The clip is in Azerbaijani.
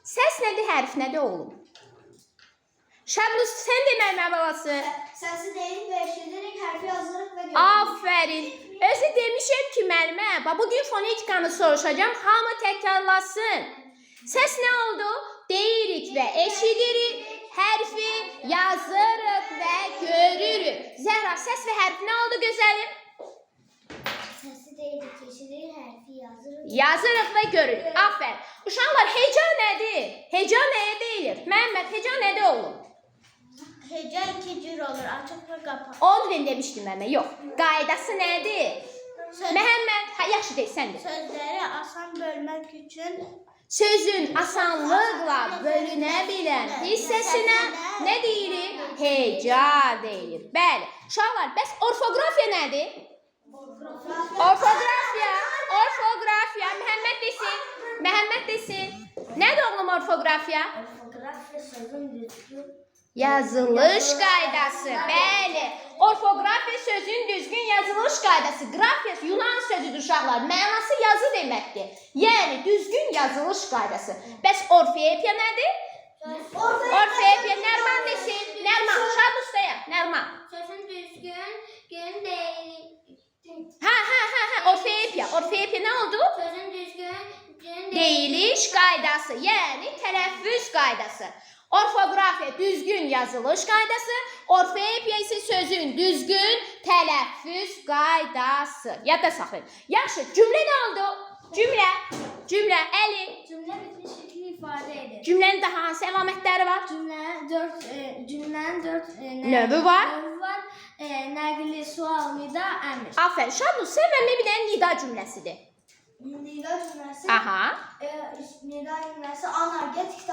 Səs nədir, hərf nədir oğlum? Şəbnus, sən de mənə balası. Səsi deyirik və eşidirik, hərfi yazırıq və görürük. Aferin. Özü demişəm ki, müəllimə, bugün fonetikanı soruşacağım, hamı təkrarlasın. Səs nə oldu? Deyirik və eşidirik, hərfi yazırıq və görürük. Zəhra, səs və hərf nə oldu gözəlim? Səsi deyirik, eşidirik, hərfi yazırıq. Yazırıq və görürük. Aferin. Uşaqlar, heca nədir? Heca nəyə deyilir? Məhəmməd, heca nədir oğlum? Heca iki cür olur, açıq və qapalı. Onu ben demişdim mən. Yox. Qaydası nədir? Məhəmməd, yaxşı deyil, sən de. Sözləri asan bölmək üçün Sözün asanlıqla bölünə bilən hissəsinə nə deyilir? Heca deyilir. Bəli. Uşaqlar, bəs orfoqrafiya nədir? Orfoqrafiya. Məhəmməd desin. Nədir oğlum orfoqrafiya? orfoqrafiya sözün düzgün Yazılış qaydası. Bəli. Orfoqrafiya sözün düzgün yazılış qaydası. Qrafiya Yunan sözüdür uşaqlar. Mənası yazı deməkdir. Yəni düzgün yazılış qaydası. Bəs orfeopiya nədir? Orfeopiya Nərman desin. Nərman, Şadus deyəm. Nərman. Sözün düzgün deyil. Orfeopiya. Orfeopiya nə oldu? Sözün düzgün Deyiliş qaydası. Yəni tələffüz qaydası. Orfoqrafiya düzgün yazılış qaydası, orfeopiya isə sözün düzgün tələffüz qaydası. Yadda saxlayın. Yaxşı, cümlə nə oldu? Cümlə, Əli. Cümlə bitmiş şəkli ifadə edir. Cümlənin də hansı əlamətləri var? Cümlənin dörd Növü var. Nəqli, sual, nida, əmr. Aferin. Şadus, sən mənə bir dənə nida cümləsidir. Nida cümləsi. Aha. Nida cümləsi ana get kitabı.